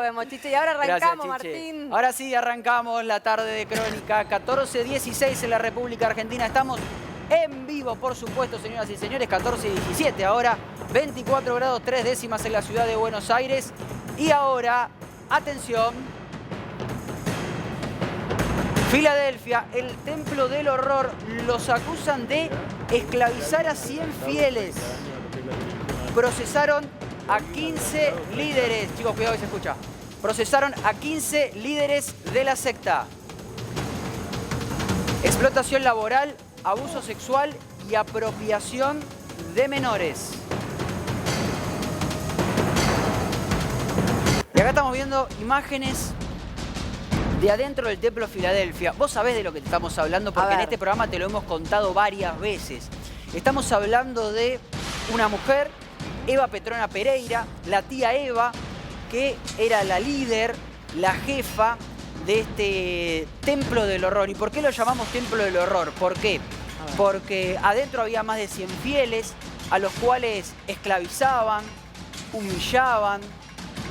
Vemos, Chiche, y ahora arrancamos, Gracias, Chiche. Martín. Ahora sí, arrancamos la tarde de Crónica. 14:16 en la República Argentina. Estamos en vivo, por supuesto, señoras y señores. 14:17 ahora. 24 grados 3 décimas en la ciudad de Buenos Aires. Y ahora, atención. Filadelfia, el templo del horror. Los acusan de esclavizar a 100 fieles. Procesaron a 15 líderes. Chicos, cuidado que se escucha. Procesaron a 15 líderes de la secta. Explotación laboral, abuso sexual y apropiación de menores. Y acá estamos viendo imágenes de adentro del templo Filadelfia. Vos sabés de lo que te estamos hablando porque en este programa te lo hemos contado varias veces. Estamos hablando de una mujer, Eva Petrona Pereira, la tía Eva, que era la líder, la jefa de este templo del horror. ¿Y por qué lo llamamos templo del horror? ¿Por qué? Porque adentro había más de 100 fieles a los cuales esclavizaban, humillaban,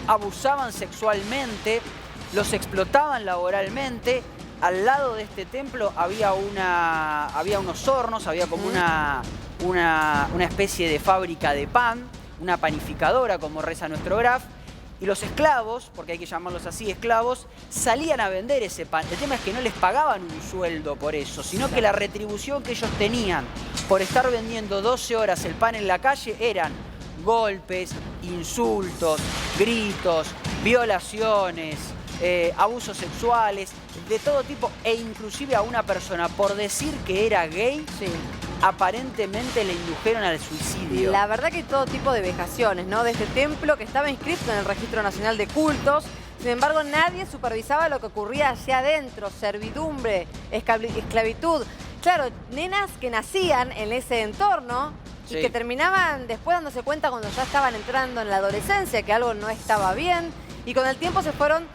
abusaban sexualmente, los explotaban laboralmente. Al lado de este templo había unos hornos, había como una especie de fábrica de pan, una panificadora, como reza nuestro graf. Y los esclavos, porque hay que llamarlos así, esclavos, salían a vender ese pan. El tema es que no les pagaban un sueldo por eso, sino que la retribución que ellos tenían por estar vendiendo 12 horas el pan en la calle eran golpes, insultos, gritos, violaciones, abusos sexuales, de todo tipo, e inclusive a una persona por decir que era gay, aparentemente le indujeron al suicidio. La verdad que todo tipo de vejaciones, ¿no? De este templo que estaba inscrito en el Registro Nacional de Cultos. Sin embargo, nadie supervisaba lo que ocurría allá adentro. Servidumbre, esclavitud. Claro, nenas que nacían en ese entorno y que terminaban después dándose cuenta cuando ya estaban entrando en la adolescencia que algo no estaba bien. Y con el tiempo se fueron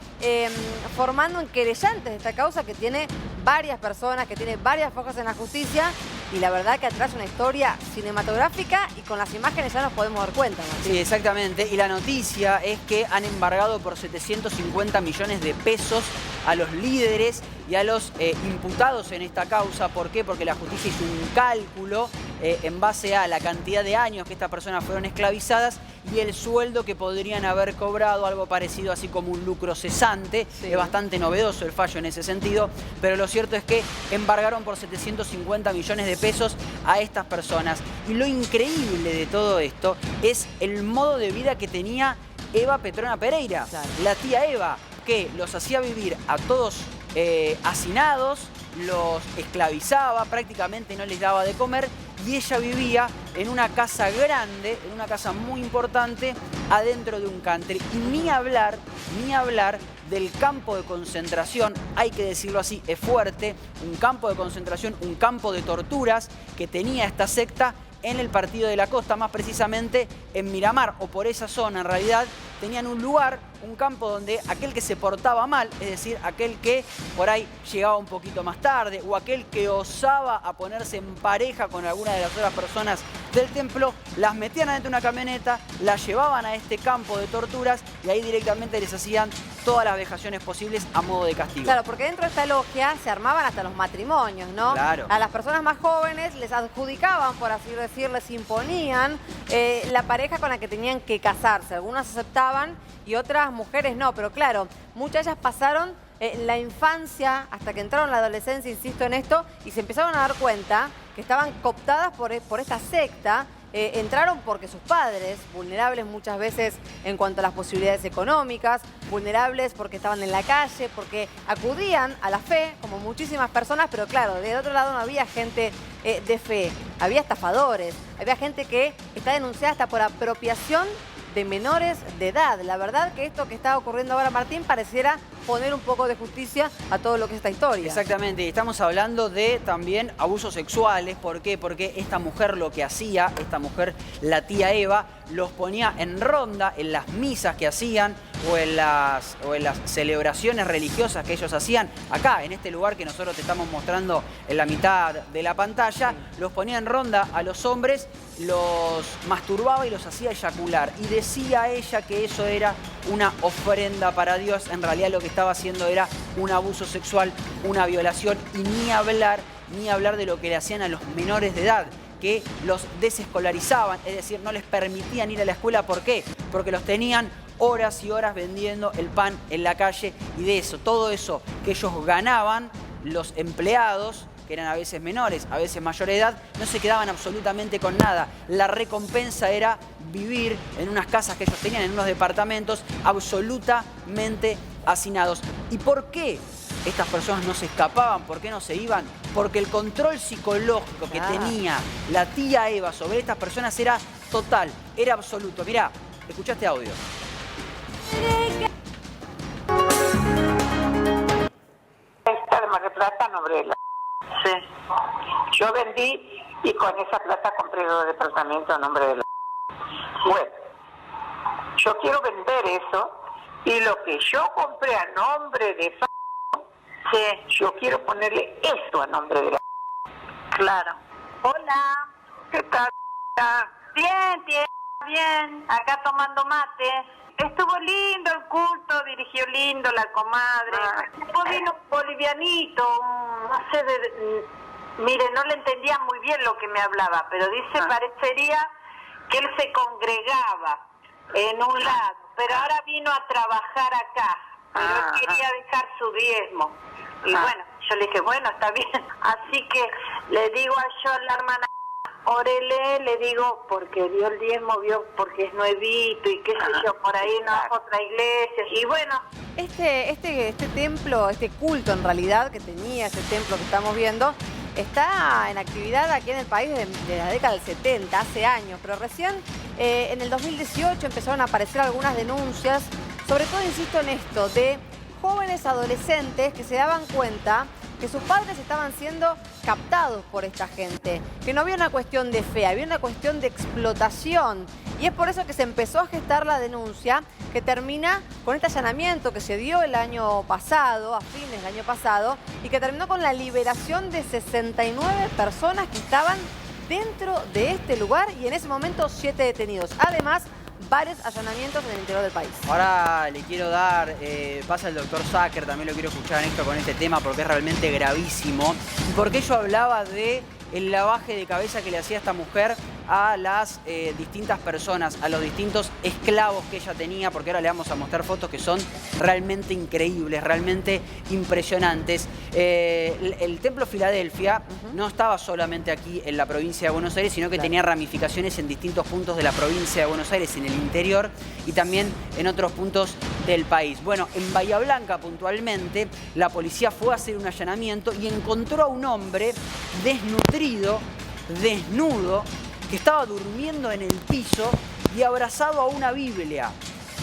formando en querellantes de esta causa que tiene varias personas, que tiene varias fojas en la justicia. Y la verdad que atrás una historia cinematográfica y con las imágenes ya nos podemos dar cuenta, Martín. Sí, exactamente. Y la noticia es que han embargado por 750 millones de pesos a los líderes y a los imputados en esta causa. ¿Por qué? Porque la justicia hizo un cálculo en base a la cantidad de años que estas personas fueron esclavizadas y el sueldo que podrían haber cobrado, algo parecido así como un lucro cesante. Es bastante novedoso el fallo en ese sentido, pero lo cierto es que embargaron por 750 millones de pesos a estas personas. Y lo increíble de todo esto es el modo de vida que tenía Eva Petrona Pereira, la tía Eva, que los hacía vivir a todos hacinados, los esclavizaba, prácticamente no les daba de comer, y ella vivía en una casa grande, en una casa muy importante, adentro de un country. Y ni hablar del campo de concentración, hay que decirlo así, es fuerte, un campo de concentración, un campo de torturas que tenía esta secta en el Partido de la Costa, más precisamente en Miramar, o por esa zona en realidad. Tenían un lugar, un campo donde aquel que se portaba mal, es decir, aquel que por ahí llegaba un poquito más tarde, o aquel que osaba a ponerse en pareja con alguna de las otras personas del templo, las metían adentro de una camioneta, las llevaban a este campo de torturas y ahí directamente les hacían todas las vejaciones posibles a modo de castigo. Claro, porque dentro de esta logia se armaban hasta los matrimonios, ¿no? Claro. A las personas más jóvenes les adjudicaban, por así decir, les imponían la pareja con la que tenían que casarse. Algunas aceptaban y otras mujeres no, pero claro, muchas de ellas pasaron la infancia hasta que entraron en la adolescencia, insisto en esto, y se empezaron a dar cuenta que estaban cooptadas por esta secta. Entraron porque sus padres, vulnerables muchas veces en cuanto a las posibilidades económicas, vulnerables porque estaban en la calle, porque acudían a la fe, como muchísimas personas, pero claro, de otro lado no había gente de fe, había estafadores, había gente que está denunciada hasta por apropiación de menores de edad. La verdad que esto que está ocurriendo ahora, Martín, pareciera poner un poco de justicia a todo lo que es esta historia. Exactamente, y estamos hablando de también abusos sexuales. ¿Por qué? Porque esta mujer lo que hacía, esta mujer, la tía Eva, los ponía en ronda en las misas que hacían, o en las celebraciones religiosas que ellos hacían, acá, en este lugar que nosotros te estamos mostrando en la mitad de la pantalla, los ponía en ronda a los hombres, los masturbaba y los hacía eyacular. Y decía ella que eso era una ofrenda para Dios. En realidad lo que estaba haciendo era un abuso sexual, una violación, y ni hablar de lo que le hacían a los menores de edad, que los desescolarizaban, es decir, no les permitían ir a la escuela. ¿Por qué? Porque los tenían horas y horas vendiendo el pan en la calle, y de eso, todo eso que ellos ganaban, los empleados, que eran a veces menores, a veces mayores de edad, no se quedaban absolutamente con nada. La recompensa era vivir en unas casas que ellos tenían, en unos departamentos absolutamente hacinados. ¿Y por qué estas personas no se escapaban? ¿Por qué no se iban? Porque el control psicológico que tenía la tía Eva sobre estas personas era total, era absoluto. Mirá, escuchá este audio. Esta de Mar del Plata, nombre de la... Sí. Yo vendí y con esa plata compré 2 departamentos a nombre de la... Bueno, yo quiero vender eso y lo que yo compré a nombre de esa... Sí. Yo quiero ponerle esto a nombre de la... Claro. Hola. ¿Qué tal? Bien, tía, bien. Acá tomando mate. Estuvo lindo el culto, dirigió lindo la comadre. Después vino un bolivianito, no sé, mire, no le entendía muy bien lo que me hablaba, pero dice, parecería que él se congregaba en un lado, pero ahora vino a trabajar acá, pero él quería dejar su diezmo. Y bueno, yo le dije, bueno, está bien. Así que le digo a la hermana, órele, le digo, porque dio el diezmo, vio, porque es nuevito y qué sé yo, por ahí no es otra iglesia. Y bueno. Este templo, este culto en realidad que tenía, este templo que estamos viendo, está en actividad aquí en el país de la década del 70, hace años, pero recién en el 2018 empezaron a aparecer algunas denuncias, sobre todo, insisto en esto, de jóvenes adolescentes que se daban cuenta que sus padres estaban siendo captados por esta gente, que no había una cuestión de fe, había una cuestión de explotación. Y es por eso que se empezó a gestar la denuncia, que termina con este allanamiento que se dio el año pasado, a fines del año pasado, y que terminó con la liberación de 69 personas que estaban dentro de este lugar, y en ese momento 7 detenidos. Además, varios allanamientos en el interior del país. Ahora le quiero dar, pasa el doctor Zucker, también lo quiero escuchar en esto con este tema porque es realmente gravísimo. Y porque yo hablaba de el lavaje de cabeza que le hacía esta mujer a las distintas personas, a los distintos esclavos que ella tenía, porque ahora le vamos a mostrar fotos que son realmente increíbles, realmente impresionantes. El Templo Filadelfia no estaba solamente aquí en la provincia de Buenos Aires, sino que tenía ramificaciones en distintos puntos de la provincia de Buenos Aires, en el interior y también en otros puntos del país. Bueno, en Bahía Blanca puntualmente, la policía fue a hacer un allanamiento y encontró a un hombre desnutrido, desnudo, que estaba durmiendo en el piso y abrazado a una Biblia.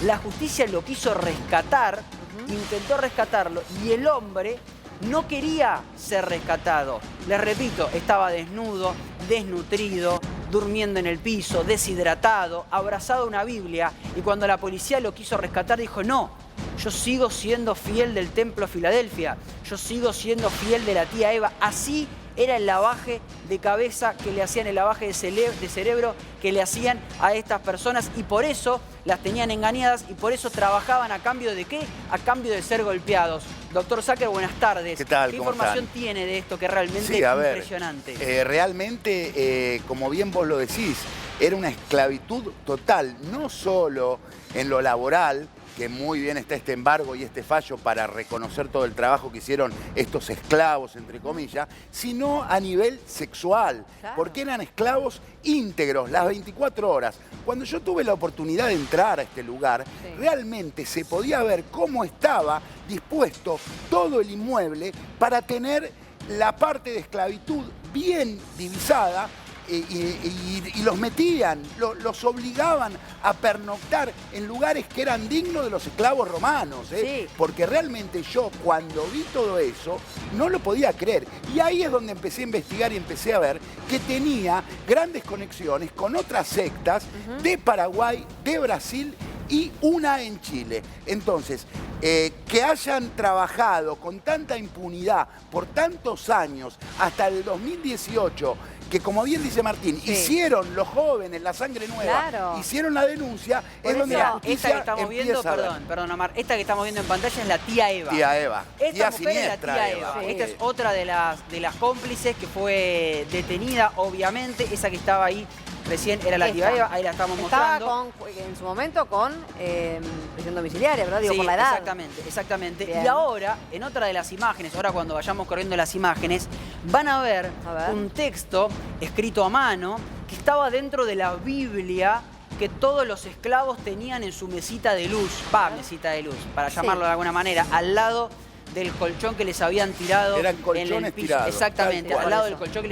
La justicia lo quiso rescatar, intentó rescatarlo, y el hombre no quería ser rescatado. Les repito, estaba desnudo, desnutrido, durmiendo en el piso, deshidratado, abrazado a una Biblia, y cuando la policía lo quiso rescatar dijo, no, yo sigo siendo fiel del Templo Filadelfia, yo sigo siendo fiel de la tía Eva. Así era el lavaje de cabeza que le hacían, el lavaje de cerebro que le hacían a estas personas, y por eso las tenían engañadas y por eso trabajaban a cambio de ¿qué? A cambio de ser golpeados. Doctor Zucker, buenas tardes. ¿Qué tal? ¿Qué ¿Cómo información están? tiene de esto que es realmente impresionante? Realmente, como bien vos lo decís, era una esclavitud total, no solo en lo laboral, que muy bien está este embargo y este fallo para reconocer todo el trabajo que hicieron estos esclavos, entre comillas, sino a nivel sexual, porque eran esclavos íntegros, las 24 horas. Cuando yo tuve la oportunidad de entrar a este lugar, realmente se podía ver cómo estaba dispuesto todo el inmueble para tener la parte de esclavitud bien divisada, y los metían, los obligaban a pernoctar en lugares que eran dignos de los esclavos romanos, porque realmente yo cuando vi todo eso no lo podía creer, y ahí es donde empecé a investigar y empecé a ver que tenía grandes conexiones con otras sectas de Paraguay, de Brasil y una en Chile. Entonces, que hayan trabajado con tanta impunidad por tantos años, hasta el 2018, que como bien dice Martín, Sí. hicieron los jóvenes, la sangre nueva, Claro. hicieron la denuncia, Por es donde eso, la Esta justicia que estamos viendo, empieza a ver. perdón Omar, esta que estamos viendo en pantalla es la tía Eva. Tía Eva, Esta tía mujer es la siniestra tía Eva. Eva. Sí. Esta es otra de las cómplices que fue detenida, obviamente. Esa que estaba ahí recién era la tía Esta. Eva, ahí la estamos Estaba mostrando. en su momento con prisión domiciliaria, ¿verdad? Digo, Sí, por la edad. exactamente. Bien. Y ahora, en otra de las imágenes, ahora cuando vayamos corriendo las imágenes, van a ver, A ver. un texto escrito a mano que estaba dentro de la Biblia que todos los esclavos tenían en su mesita de luz, mesita de luz, para Sí. llamarlo de alguna manera, al lado del colchón que les habían tirado Eran en el colchones piso. tirados, Exactamente, tal cual. al lado Eso. del colchón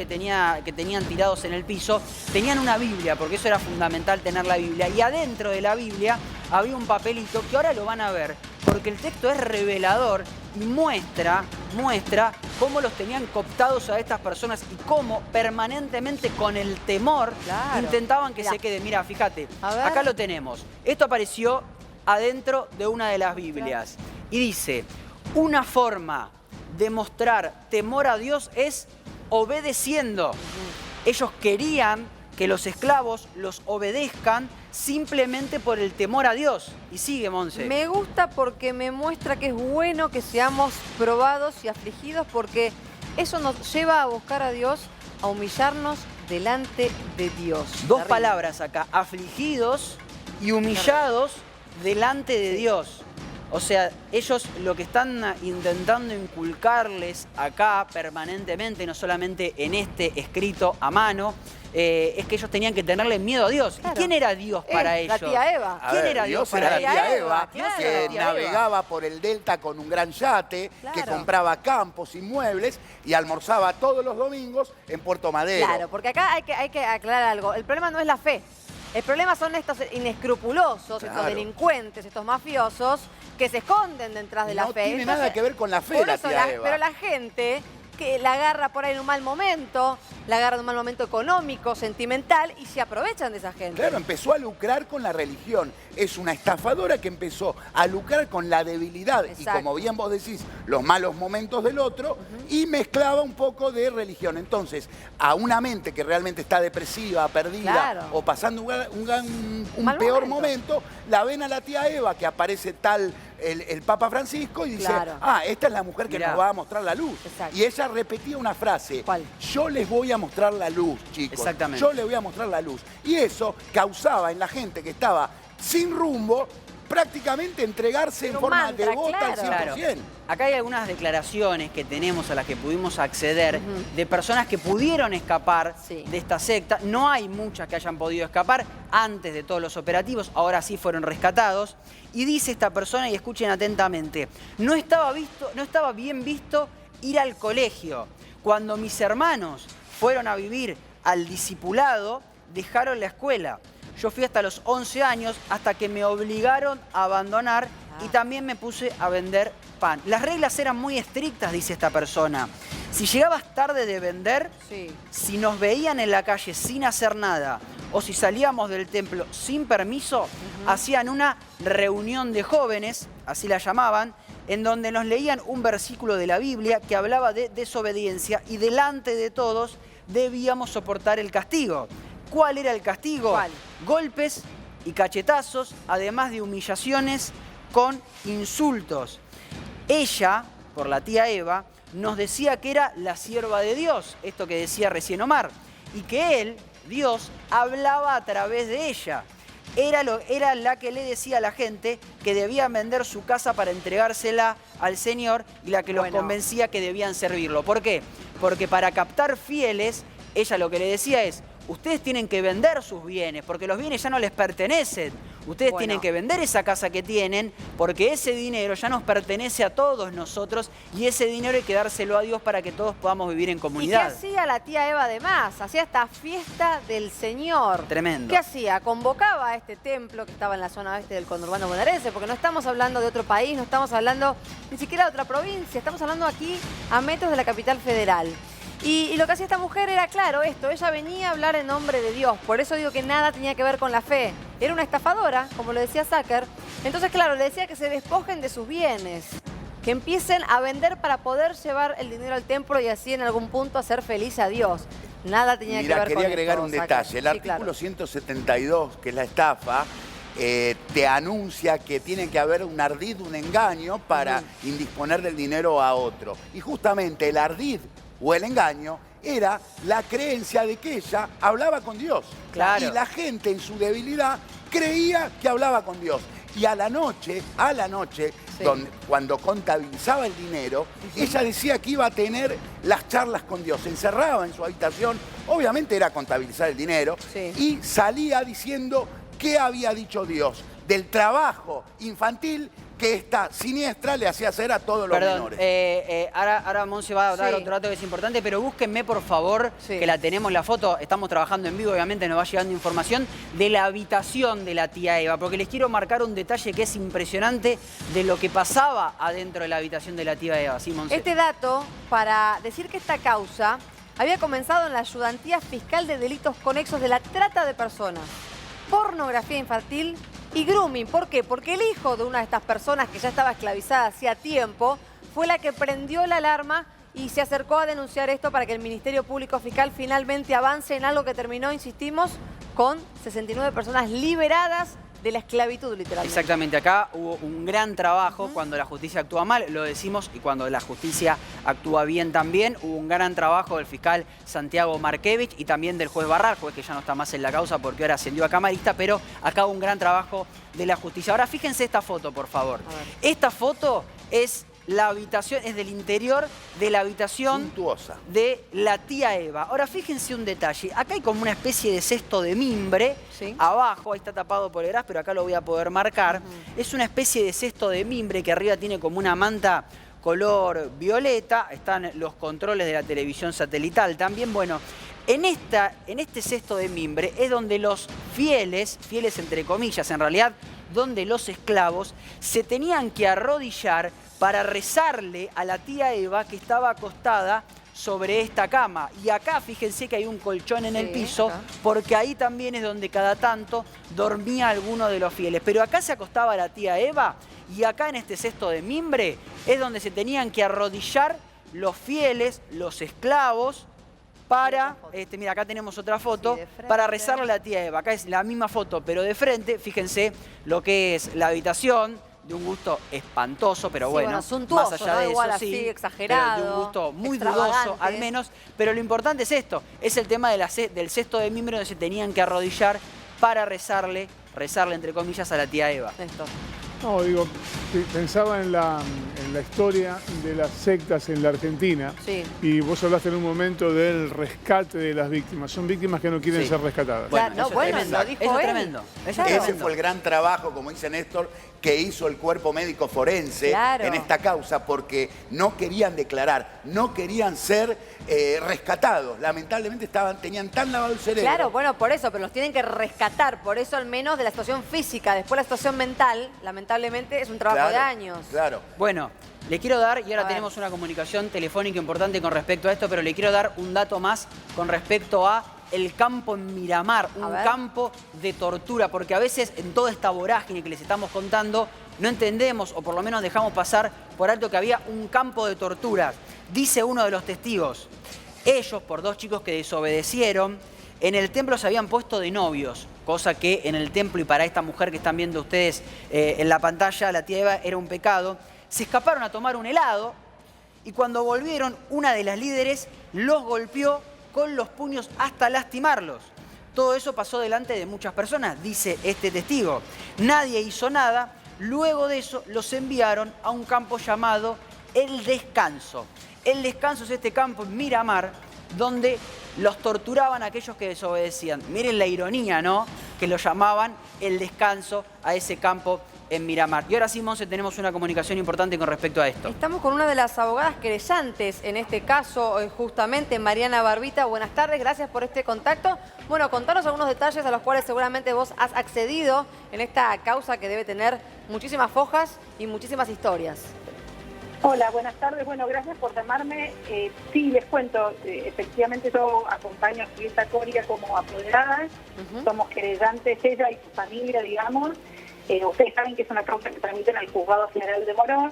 que tenían tirados en el piso, tenían una Biblia, porque eso era fundamental tener la Biblia. Y adentro de la Biblia había un papelito que ahora lo van a ver, porque el texto es revelador y muestra cómo los tenían cooptados a estas personas y cómo permanentemente con el temor Claro. intentaban que Mirá. se quede. Mira, fíjate, A ver. acá lo tenemos. Esto apareció adentro de una de las Biblias y dice: una forma de mostrar temor a Dios es obedeciendo. Ellos querían que los esclavos los obedezcan simplemente por el temor a Dios. Y sigue, Monse. Me gusta porque me muestra que es bueno que seamos probados y afligidos, porque eso nos lleva a buscar a Dios, a humillarnos delante de Dios. Dos Terrible. palabras acá: afligidos y humillados delante de Dios. O sea, ellos lo que están intentando inculcarles acá permanentemente, no solamente en este escrito a mano, es que ellos tenían que tenerle miedo a Dios. Claro. ¿Y quién era Dios para ellos? La tía Eva. A ¿Quién ver, era Dios para era la ellos? tía Eva, Dios era que la tía Eva. navegaba por el delta con un gran yate, que Claro. compraba campos y muebles y almorzaba todos los domingos en Puerto Madero. Claro, porque acá hay que aclarar algo. El problema no es la fe. El problema son estos inescrupulosos, estos Claro. delincuentes, estos mafiosos que se esconden detrás de la No fe. tiene nada que ver con la fe, por la eso tía Eva. Pero la gente que la agarra por ahí en un mal momento, la agarra en un mal momento económico, sentimental, y se aprovechan de esa gente. Claro, empezó a lucrar con la religión. Es una estafadora que empezó a lucrar con la debilidad y, Exacto. como bien vos decís, los malos momentos del otro, y mezclaba un poco de religión. Entonces, a una mente que realmente está depresiva, perdida, Claro. o pasando un Mal peor momento. momento, la ven a la tía Eva, que aparece tal el Papa Francisco, y dice: Claro. esta es la mujer que Mirá. nos va a mostrar la luz. Exacto. Y ella repetía una frase: ¿Cuál? yo les voy a mostrar la luz, chicos. Exactamente. Yo les voy a mostrar la luz. Y eso causaba en la gente que estaba sin rumbo prácticamente entregarse Era en un forma mantra, devota claro. al 100%. Acá hay algunas declaraciones que tenemos a las que pudimos acceder de personas que pudieron escapar Sí. de esta secta. No hay muchas que hayan podido escapar antes de todos los operativos, ahora sí fueron rescatados. Y dice esta persona, y escuchen atentamente: no estaba bien visto ir al colegio. Cuando mis hermanos fueron a vivir al discipulado, dejaron la escuela. Yo fui hasta los 11 años, hasta que me obligaron a abandonar, y también me puse a vender pan. Las reglas eran muy estrictas, dice esta persona. Si llegabas tarde de vender, Sí. si nos veían en la calle sin hacer nada, o si salíamos del templo sin permiso, hacían una reunión de jóvenes, así la llamaban, en donde nos leían un versículo de la Biblia que hablaba de desobediencia, y delante de todos debíamos soportar el castigo. ¿Cuál era el castigo? ¿Cuál? Golpes y cachetazos, además de humillaciones con insultos. Ella, por la tía Eva, nos decía que era la sierva de Dios, esto que decía recién Omar, y que él, Dios, hablaba a través de ella. Era la que le decía a la gente que debían vender su casa para entregársela al Señor, y la que los Bueno. convencía que debían servirlo. ¿Por qué? Porque para captar fieles, ella lo que le decía es: ustedes tienen que vender sus bienes, porque los bienes ya no les pertenecen. Ustedes Bueno. tienen que vender esa casa que tienen, porque ese dinero ya nos pertenece a todos nosotros, y ese dinero hay que dárselo a Dios para que todos podamos vivir en ¿Y qué comunidad. hacía la tía Eva además? Hacía esta fiesta del Señor. Tremendo. ¿Qué hacía? Convocaba a este templo que estaba en la zona oeste del conurbano bonaerense, porque no estamos hablando de otro país, no estamos hablando ni siquiera de otra provincia, estamos hablando aquí a metros de la capital federal. Y lo que hacía esta mujer era, claro, esto, ella venía a hablar en nombre de Dios, por eso digo que nada tenía que ver con la fe. Era una estafadora, como lo decía Zucker. Entonces, claro, le decía que se despojen de sus bienes, que empiecen a vender para poder llevar el dinero al templo y así en algún punto hacer feliz a Dios. Nada tenía que ver con esto. Quería agregar un Zucker. detalle. El Sí, artículo claro. 172, que es la estafa, te anuncia que tiene que haber un ardid, un engaño para indisponer del dinero a otro. Y justamente el ardid o el engaño era la creencia de que ella hablaba con Dios. Claro. Y la gente en su debilidad creía que hablaba con Dios. Y a la noche, Sí. cuando contabilizaba el dinero, ella decía que iba a tener las charlas con Dios. Se encerraba en su habitación, obviamente era contabilizar el dinero, Sí. y salía diciendo qué había dicho Dios del trabajo infantil que esta siniestra le hacía hacer a todos los Perdón, menores. ahora Monse va a dar Sí. otro dato que es importante, pero búsquenme por favor, Sí. que la tenemos la foto, estamos trabajando en vivo, obviamente nos va llegando información de la habitación de la tía Eva, porque les quiero marcar un detalle que es impresionante de lo que pasaba adentro de la habitación de la tía Eva, ¿sí, Monse? Este dato para decir que esta causa había comenzado en la Ayudantía Fiscal de Delitos Conexos de la Trata de Personas, pornografía infantil y grooming. ¿Por qué? Porque el hijo de una de estas personas que ya estaba esclavizada hacía tiempo fue la que prendió la alarma y se acercó a denunciar esto para que el Ministerio Público Fiscal finalmente avance en algo que terminó, insistimos, con 69 personas liberadas de la esclavitud, literalmente. Exactamente, acá hubo un gran trabajo cuando la justicia actúa mal, lo decimos, y cuando la justicia actúa bien también. Hubo un gran trabajo del fiscal Santiago Markevich y también del juez Barral, juez que ya no está más en la causa porque ahora ascendió a camarista, pero acá hubo un gran trabajo de la justicia. Ahora fíjense esta foto, por favor. A ver. Esta foto es la habitación, es del interior de la habitación Suntuosa. de la tía Eva. Ahora fíjense un detalle, acá hay como una especie de cesto de mimbre, Sí. abajo, ahí está tapado por el gras, pero acá lo voy a poder marcar. Es una especie de cesto de mimbre que arriba tiene como una manta color violeta, están los controles de la televisión satelital también. Bueno, en este cesto de mimbre es donde los fieles entre comillas, en realidad, donde los esclavos se tenían que arrodillar para rezarle a la tía Eva que estaba acostada sobre esta cama. Y acá fíjense que hay un colchón en el Sí, piso, acá. porque ahí también es donde cada tanto dormía alguno de los fieles. Pero acá se acostaba la tía Eva y acá en este cesto de mimbre es donde se tenían que arrodillar los fieles, los esclavos, para, mira, acá tenemos otra foto, Sí, de frente. para rezarle a la tía Eva. Acá es la misma foto, pero de frente. Fíjense lo que es la habitación, de un gusto espantoso, pero Sí, bueno, bueno, suntuoso, más allá ¿no? de Igual eso, así, sí, exagerado, pero de un gusto muy extravagante. dudoso, al menos. Pero lo importante es esto, es el tema de del cesto de mimbre donde se tenían que arrodillar para rezarle entre comillas, a la tía Eva. Néstor. No, digo, pensaba en la historia de las sectas en la Argentina. Sí. Y vos hablaste en un momento del rescate de las víctimas. Son víctimas que no quieren Sí. ser rescatadas. Claro, no, eso es bueno, tremendo. lo dijo Eso es él. tremendo. Eso es Claro. Ese tremendo. fue el gran trabajo, como dice Néstor, que hizo el cuerpo médico forense Claro. en esta causa, porque no querían declarar, no querían ser rescatados. Lamentablemente tenían tan lavado el cerebro. Claro, bueno, por eso, pero los tienen que rescatar, por eso al menos de la situación física. Después la situación mental, lamentablemente, es un trabajo de años. Claro. Bueno, le quiero dar, y A ahora ver. tenemos una comunicación telefónica importante con respecto a esto, pero le quiero dar un dato más con respecto a el campo en Miramar, A un ver. campo de tortura, porque a veces en toda esta vorágine que les estamos contando, no entendemos, o por lo menos dejamos pasar por alto que había un campo de torturas. Dice uno de los testigos, ellos, por dos chicos que desobedecieron, en el templo se habían puesto de novios, cosa que en el templo y para esta mujer que están viendo ustedes en la pantalla, la tía Eva, era un pecado. Se escaparon a tomar un helado y cuando volvieron, una de las líderes los golpeó con los puños hasta lastimarlos. Todo eso pasó delante de muchas personas, dice este testigo. Nadie hizo nada. Luego de eso los enviaron a un campo llamado El Descanso. El Descanso es este campo en Miramar donde los torturaban a aquellos que desobedecían. Miren la ironía, ¿no? Que lo llamaban El Descanso a ese campo en Miramar. Y ahora sí, Monse, tenemos una comunicación importante con respecto a esto. Estamos con una de las abogadas querellantes en este caso, justamente Mariana Barbita. Buenas tardes, gracias por este contacto. Bueno, contanos algunos detalles a los cuales seguramente vos has accedido en esta causa que debe tener muchísimas fojas y muchísimas historias. Hola, buenas tardes. Bueno, gracias por llamarme. Sí, les cuento, efectivamente yo acompaño a Julieta Coria como apoderada. Somos querellantes, ella y su familia, digamos. Ustedes saben que es una causa que tramiten al Juzgado General de Morón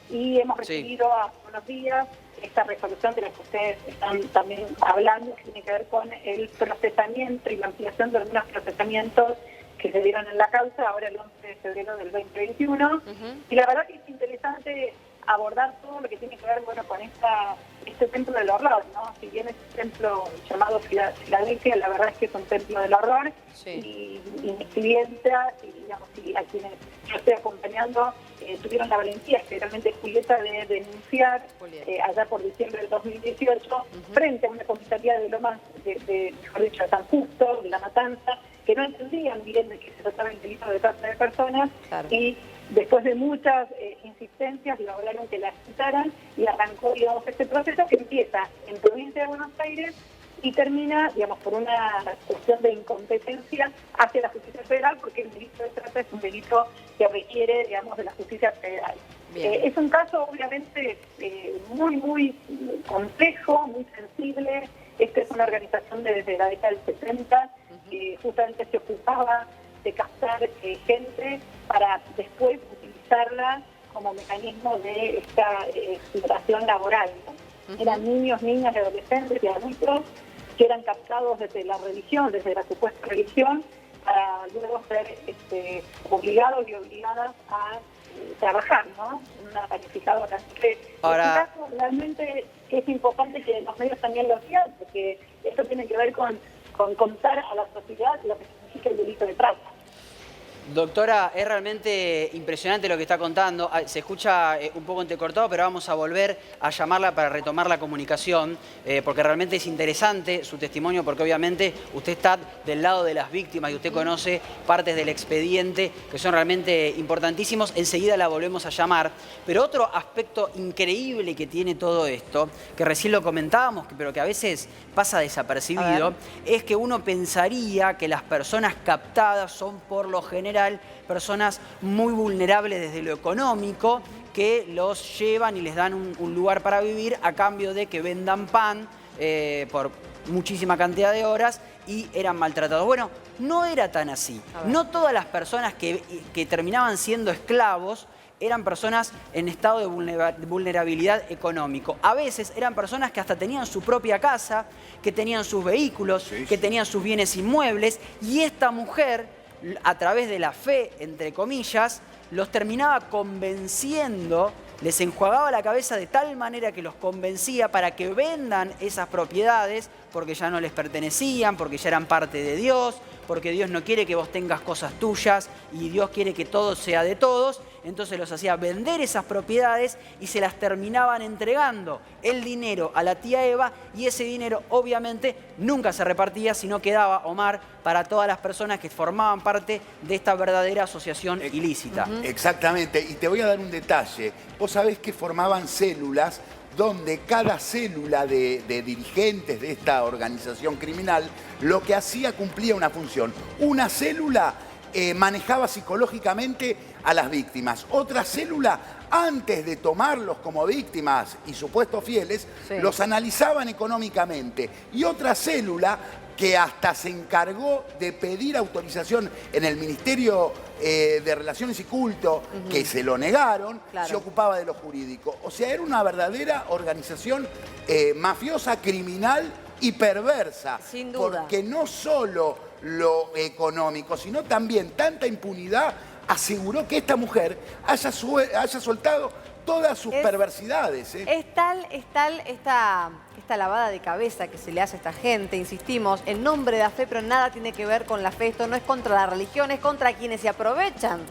y hemos recibido hace unos días esta resolución de la que ustedes están también hablando, que tiene que ver con el procesamiento y la ampliación de algunos procesamientos que se dieron en la causa ahora el 11 de febrero del 2021. Y la verdad que es interesante abordar todo lo que tiene que ver, bueno, con este templo del horror, ¿no? Si bien es un templo llamado Filadelfia, la verdad es que es un templo del horror. Y mis clientas, y digamos, y a quienes yo estoy acompañando, tuvieron la valentía, especialmente Julieta, de denunciar allá por diciembre del 2018, frente a una comisaría de Lomas, mejor dicho, de San Justo, de La Matanza, que no entendían bien de que se trataba el delito de trata de personas, y después de muchas insistencias lograron que la citaran y arrancó, digamos, este proceso que empieza en provincia de Buenos Aires y termina, digamos, por una cuestión de incompetencia hacia la justicia federal, porque el delito de trata es un delito que requiere, digamos, de la justicia federal. Es un caso, obviamente, muy complejo, muy sensible. Esta es una organización desde la década del 70 que justamente se ocupaba de captar gente para después utilizarla como mecanismo de esta explotación laboral, ¿no? Eran niños, niñas, adolescentes y adultos que eran captados desde la religión, desde la supuesta religión, para luego ser obligados y obligadas a trabajar, ¿no? En una panificadora. Así que ahora, este caso realmente es importante que los medios también lo sigan, porque esto tiene que ver con contar a la sociedad lo que significa el delito de trata. Doctora, es realmente impresionante lo que está contando. Se escucha un poco entrecortado, pero vamos a volver a llamarla para retomar la comunicación, porque realmente es interesante su testimonio, porque obviamente usted está del lado de las víctimas y usted conoce partes del expediente que son realmente importantísimos. Enseguida la volvemos a llamar. Pero otro aspecto increíble que tiene todo esto, que recién lo comentábamos, pero que a veces pasa desapercibido, es que uno pensaría que las personas captadas son por lo general personas muy vulnerables desde lo económico, que los llevan y les dan un lugar para vivir a cambio de que vendan pan por muchísima cantidad de horas y eran maltratados. Bueno, no era tan así. No todas las personas que terminaban siendo esclavos eran personas en estado de vulnerabilidad económico. A veces eran personas que hasta tenían su propia casa, que tenían sus vehículos, que tenían sus bienes inmuebles, y esta mujer, a través de la fe, entre comillas, los terminaba convenciendo, les enjuagaba la cabeza de tal manera que los convencía para que vendan esas propiedades porque ya no les pertenecían, porque ya eran parte de Dios, porque Dios no quiere que vos tengas cosas tuyas y Dios quiere que todo sea de todos. Entonces los hacía vender esas propiedades y se las terminaban entregando el dinero a la tía Eva, y ese dinero obviamente nunca se repartía, sino quedaba, Omar, para todas las personas que formaban parte de esta verdadera asociación ilícita. Exactamente, y te voy a dar un detalle. Vos sabés que formaban células donde cada célula de dirigentes de esta organización criminal lo que hacía cumplía una función. Una célula manejaba psicológicamente a las víctimas. Otra célula, antes de tomarlos como víctimas y supuestos fieles, los analizaban económicamente. Y otra célula que hasta se encargó de pedir autorización en el Ministerio de Relaciones y Culto, que se lo negaron, se ocupaba de lo jurídico. O sea, era una verdadera organización mafiosa, criminal y perversa. Sin duda. Porque no solo lo económico, sino también tanta impunidad aseguró que esta mujer haya soltado todas sus perversidades. Es tal esta lavada de cabeza que se le hace a esta gente, insistimos, en nombre de la fe, pero nada tiene que ver con la fe. Esto no es contra la religión, es contra quienes se aprovechan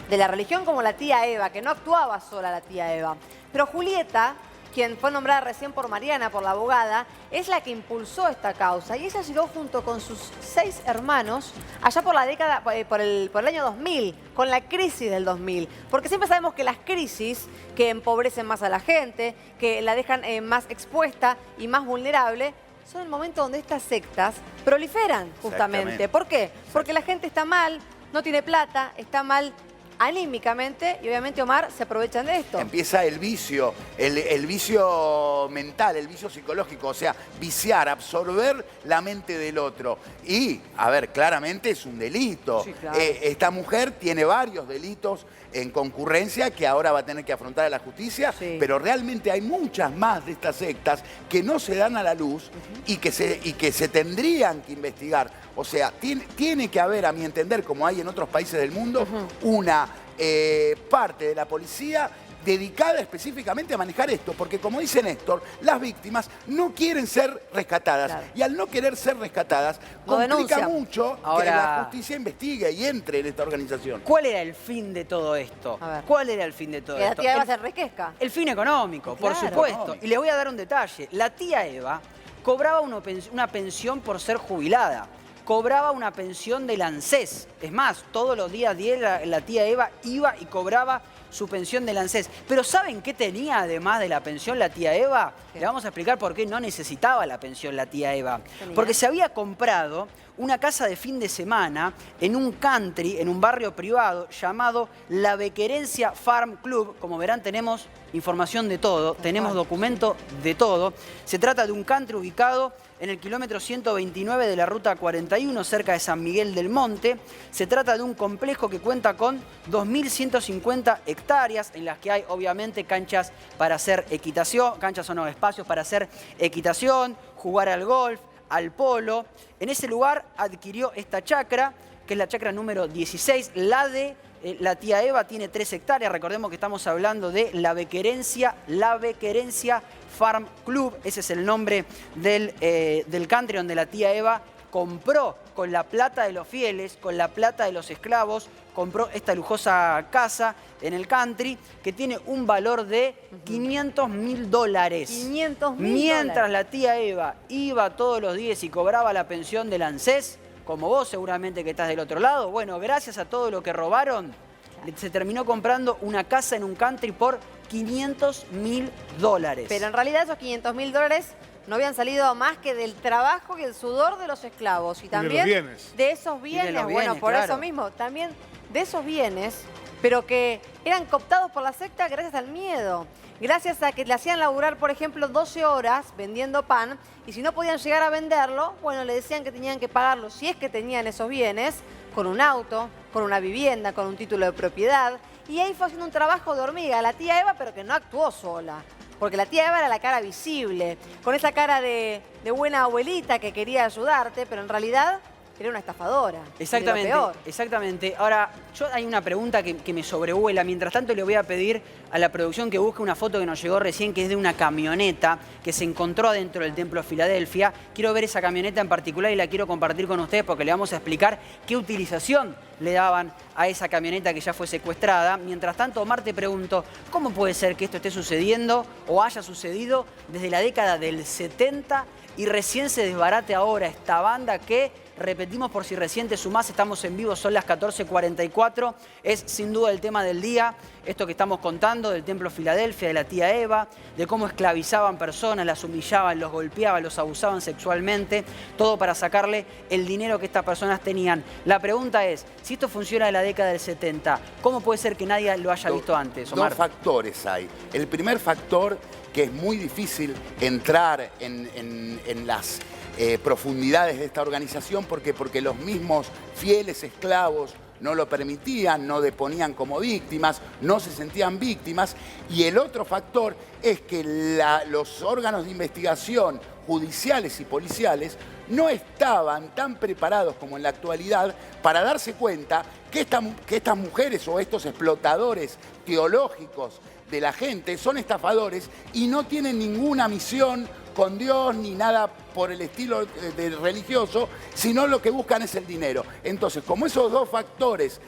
de la religión, como la tía Eva, que no actuaba sola la tía Eva. Pero Julieta, quien fue nombrada recién por Mariana, por la abogada, es la que impulsó esta causa. Y ella llegó junto con sus 6 hermanos allá por la década, por el año 2000, con la crisis del 2000. Porque siempre sabemos que las crisis que empobrecen más a la gente, que la dejan más expuesta y más vulnerable, son el momento donde estas sectas proliferan, justamente. ¿Por qué? Porque la gente está mal, no tiene plata, está mal anímicamente y obviamente, Omar, se aprovechan de esto. Empieza el vicio, el vicio mental, el vicio psicológico, o sea, viciar, absorber la mente del otro. Y, a ver, claramente es un delito. Sí, claro. Esta mujer tiene varios delitos en concurrencia que ahora va a tener que afrontar a la justicia, Sí. pero realmente hay muchas más de estas sectas que no se dan a la luz y que se tendrían que investigar. O sea, tiene que haber, a mi entender, como hay en otros países del mundo, una parte de la policía dedicada específicamente a manejar esto, porque como dice Néstor, las víctimas no quieren ser rescatadas. Claro. Y al no querer ser rescatadas, No complica denuncian. mucho Ahora- que la justicia investigue y entre en esta organización. ¿Cuál era el fin de todo esto? A ver. ¿Cuál era el fin de todo Que la esto? tía Eva El- se enriquezca. El fin económico, por Claro. supuesto. Económico. Y les voy a dar un detalle. La tía Eva cobraba una pensión por ser jubilada. Cobraba una pensión del ANSES. Es más, todos los días 10 la tía Eva iba y cobraba su pensión del ANSES. Pero ¿saben qué tenía además de la pensión la tía Eva? ¿Qué? Le vamos a explicar por qué no necesitaba la pensión la tía Eva. Tenía. Porque se había comprado una casa de fin de semana en un country, en un barrio privado llamado La Bequerencia Farm Club. Como verán, tenemos información de todo, tenemos documento de todo. Se trata de un country ubicado en el kilómetro 129 de la ruta 41, cerca de San Miguel del Monte. Se trata de un complejo que cuenta con 2.150 hectáreas, en las que hay obviamente canchas para hacer equitación, canchas o no, espacios para hacer equitación, jugar al golf, al polo. En ese lugar adquirió esta chacra, que es la chacra número 16, la de la tía Eva tiene 3 hectáreas. Recordemos que estamos hablando de La Bequerencia Farm Club. Ese es el nombre del country donde la tía Eva compró con la plata de los fieles, con la plata de los esclavos, compró esta lujosa casa en el country que tiene un valor de $500.000. 500.000 Mientras dólares. la tía Eva iba todos los días y cobraba la pensión del ANSES, como vos seguramente que estás del otro lado, bueno, gracias a todo lo que robaron, se terminó comprando una casa en un country por $500.000. Pero en realidad esos $500.000 no habían salido más que del trabajo y el sudor de los esclavos. Y también bienes. de esos Y de bienes, los bueno, bienes, por claro. eso mismo, también de esos bienes, pero que eran cooptados por la secta gracias al miedo. Gracias a que le hacían laburar, por ejemplo, 12 horas vendiendo pan, y si no podían llegar a venderlo, bueno, le decían que tenían que pagarlo, si es que tenían esos bienes, con un auto, con una vivienda, con un título de propiedad. Y ahí fue haciendo un trabajo de hormiga la tía Eva, pero que no actuó sola. Porque la tía Eva era la cara visible, con esa cara de buena abuelita que quería ayudarte, pero en realidad era una estafadora. Exactamente, Y de lo peor. exactamente. Ahora, hay una pregunta que me sobrevuela. Mientras tanto, le voy a pedir a la producción que busque una foto que nos llegó recién, que es de una camioneta que se encontró adentro del Templo de Filadelfia. Quiero ver esa camioneta en particular y la quiero compartir con ustedes porque le vamos a explicar qué utilización le daban a esa camioneta que ya fue secuestrada. Mientras tanto, Omar, te pregunto, ¿cómo puede ser que esto esté sucediendo o haya sucedido desde la década del 70 y recién se desbarate ahora esta banda que, repetimos por si recién te sumás, estamos en vivo, son las 14:44, es sin duda el tema del día, esto que estamos contando del Templo Filadelfia, de la tía Eva, de cómo esclavizaban personas, las humillaban, los golpeaban, los abusaban sexualmente, todo para sacarle el dinero que estas personas tenían. La pregunta es, si esto funciona de la década del 70, ¿cómo puede ser que nadie lo haya visto antes, Omar? Dos factores hay. El primer factor, que es muy difícil entrar en las profundidades de esta organización, porque los mismos fieles esclavos no lo permitían, no deponían como víctimas, no se sentían víctimas. Y el otro factor es que los órganos de investigación judiciales y policiales no estaban tan preparados como en la actualidad para darse cuenta que estas mujeres o estos explotadores teológicos de la gente son estafadores y no tienen ninguna misión con Dios ni nada por el estilo de religioso, sino lo que buscan es el dinero. Entonces, como esos dos factores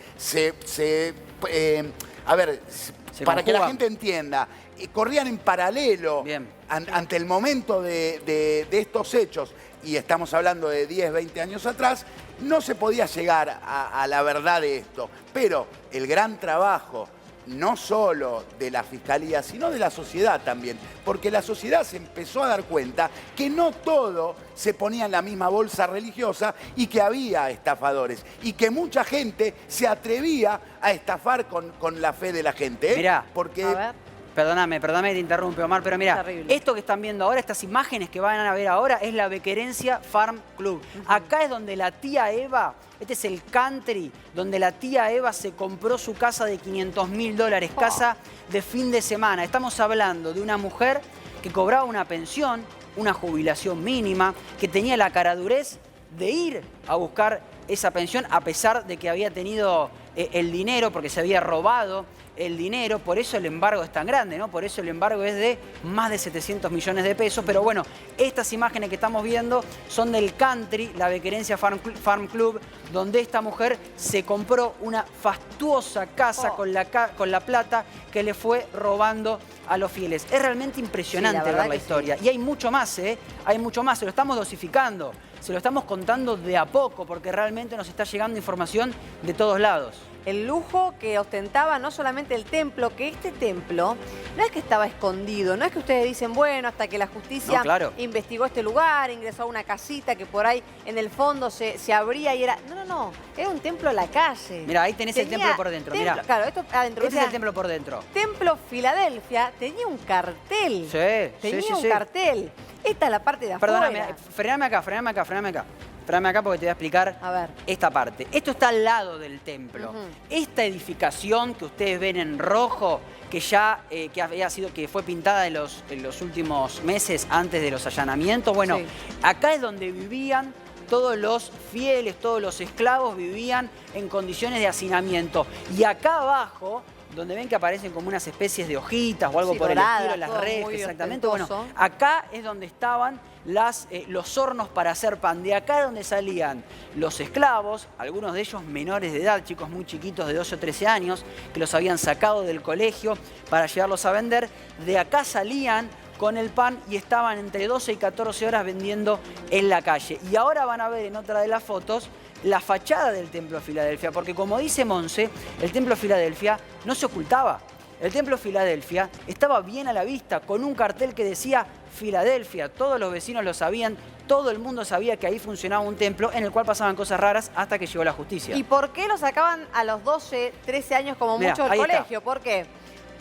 para que la gente entienda, corrían en paralelo ante el momento de estos hechos, y estamos hablando de 10, 20 años atrás, no se podía llegar a la verdad de esto. Pero el gran trabajo no solo de la Fiscalía, sino de la sociedad también, porque la sociedad se empezó a dar cuenta que no todo se ponía en la misma bolsa religiosa y que había estafadores y que mucha gente se atrevía a estafar con la fe de la gente. Mirá, porque... A ver. Perdóname que te interrumpe, Omar, pero mira, Terrible. esto que están viendo ahora, estas imágenes que van a ver ahora, es la Bequerencia Farm Club. Acá es donde la tía Eva, este es el country, donde la tía Eva se compró su casa de $500.000, casa de fin de semana. Estamos hablando de una mujer que cobraba una pensión, una jubilación mínima, que tenía la caradurez de ir a buscar esa pensión a pesar de que había tenido el dinero, porque se había robado el dinero, por eso el embargo es tan grande, ¿no? Por eso el embargo es de más de 700 millones de pesos. Pero bueno, estas imágenes que estamos viendo son del country, la Bequerencia Farm Club, donde esta mujer se compró una fastuosa casa con la plata que le fue robando a los fieles. Es realmente impresionante ver la historia. Sí. Y hay mucho más, ¿eh? Hay mucho más. Se lo estamos dosificando, se lo estamos contando de a poco, porque realmente nos está llegando información de todos lados. El lujo que ostentaba no solamente el templo, que este templo no es que estaba escondido, no es que ustedes dicen, bueno, hasta que la justicia investigó este lugar, ingresó a una casita que por ahí en el fondo se abría y era... No, era un templo a la calle. Mira, ahí tenés el templo por dentro, mirá. Claro, esto adentro. Este es el templo por dentro. Templo Filadelfia tenía un cartel. Sí, tenía un cartel. Esta es la parte de afuera. Perdóname, frename acá porque te voy a explicar esta parte. Esto está al lado del templo. Esta edificación que ustedes ven en rojo, que ya que fue pintada en los últimos meses antes de los allanamientos, bueno, acá es donde vivían todos los fieles, todos los esclavos vivían en condiciones de hacinamiento. Y acá abajo, donde ven que aparecen como unas especies de hojitas o algo por el estilo, las redes, exactamente. Bueno, acá es donde estaban los hornos para hacer pan. De acá es donde salían los esclavos, algunos de ellos menores de edad, chicos muy chiquitos de 12 o 13 años, que los habían sacado del colegio para llevarlos a vender. De acá salían con el pan y estaban entre 12 y 14 horas vendiendo en la calle. Y ahora van a ver en otra de las fotos la fachada del Templo Filadelfia, porque como dice Monse, el Templo Filadelfia no se ocultaba. El Templo Filadelfia estaba bien a la vista, con un cartel que decía Filadelfia. Todos los vecinos lo sabían, todo el mundo sabía que ahí funcionaba un templo en el cual pasaban cosas raras hasta que llegó la justicia. ¿Y por qué lo sacaban a los 12, 13 años como mucho del colegio? ¿Por qué?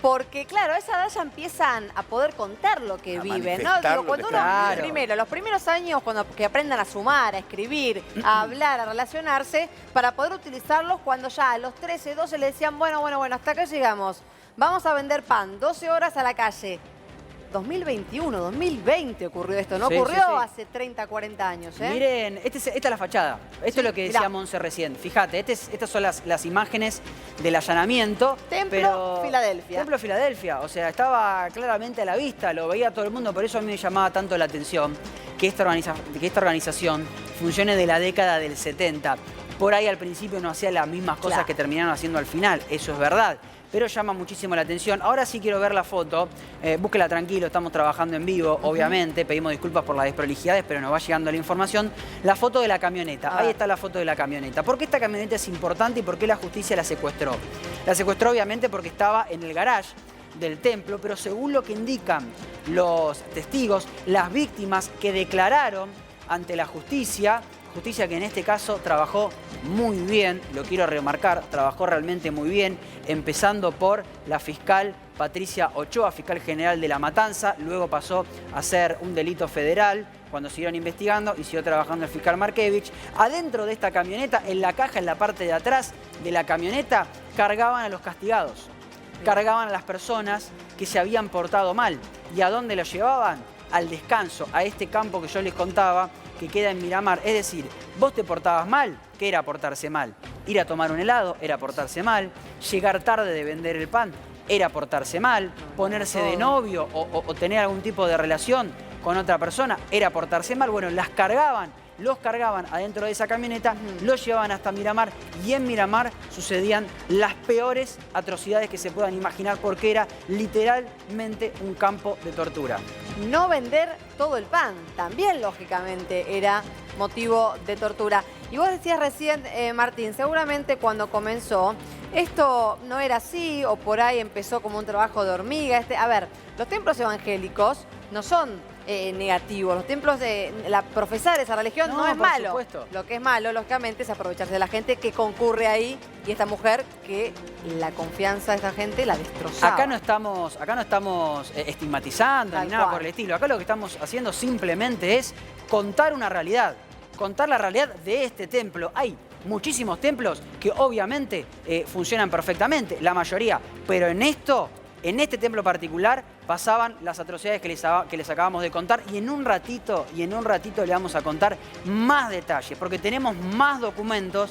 Porque, claro, a esa edad ya empiezan a poder contar lo que viven, ¿no? Digo, cuando uno, los primeros años, que aprendan a sumar, a escribir, a hablar, a relacionarse, para poder utilizarlos cuando ya a los 13, 12 le decían, bueno, hasta acá llegamos. Vamos a vender pan, 12 horas a la calle. 2021, 2020 ocurrió esto, no ocurrió hace 30, 40 años. Miren, esta es la fachada. Esto es lo que decía Monse recién. Fíjate, estas son las imágenes del allanamiento. Templo Filadelfia. Templo Filadelfia, o sea, estaba claramente a la vista, lo veía todo el mundo, por eso a mí me llamaba tanto la atención que esta organización funcione de la década del 70. Por ahí al principio no hacía las mismas cosas que terminaron haciendo al final, eso es verdad. Pero llama muchísimo la atención. Ahora sí quiero ver la foto. Búsquela tranquilo, estamos trabajando en vivo, obviamente. Pedimos disculpas por las desprolijidades, pero nos va llegando la información. La foto de la camioneta. Ahí está la foto de la camioneta. ¿Por qué esta camioneta es importante y por qué la justicia la secuestró? La secuestró obviamente porque estaba en el garage del templo, pero según lo que indican los testigos, las víctimas que declararon ante la justicia que en este caso trabajó muy bien, lo quiero remarcar, trabajó realmente muy bien, empezando por la fiscal Patricia Ochoa, fiscal general de La Matanza, luego pasó a ser un delito federal cuando siguieron investigando y siguió trabajando el fiscal Markevich. Adentro de esta camioneta, en la caja, en la parte de atrás de la camioneta, cargaban a los castigados, cargaban a las personas que se habían portado mal. ¿Y a dónde los llevaban? Al descanso, a este campo que yo les contaba, que queda en Miramar. Es decir, vos te portabas mal, ¿qué era portarse mal? Ir a tomar un helado era portarse mal, llegar tarde de vender el pan era portarse mal, ponerse de novio o tener algún tipo de relación con otra persona era portarse mal. Bueno, los cargaban adentro de esa camioneta, los llevaban hasta Miramar y en Miramar sucedían las peores atrocidades que se puedan imaginar porque era literalmente un campo de tortura. No vender todo el pan, también lógicamente era motivo de tortura. Y vos decías recién, Martín, seguramente cuando comenzó esto no era así o por ahí empezó como un trabajo de hormiga. A ver, los templos evangélicos no son negativos. Los templos de profesar esa religión no es por malo. supuesto. Lo que es malo, lógicamente, es aprovecharse de la gente que concurre ahí y esta mujer que la confianza de esta gente la destrozaba. Acá no estamos estigmatizando Tal ni nada cual. por el estilo. Acá lo que estamos haciendo simplemente es contar una realidad. Contar la realidad de este templo. Hay muchísimos templos que obviamente funcionan perfectamente, la mayoría. Pero en este templo particular pasaban las atrocidades que les acabamos de contar y en un ratito le vamos a contar más detalles porque tenemos más documentos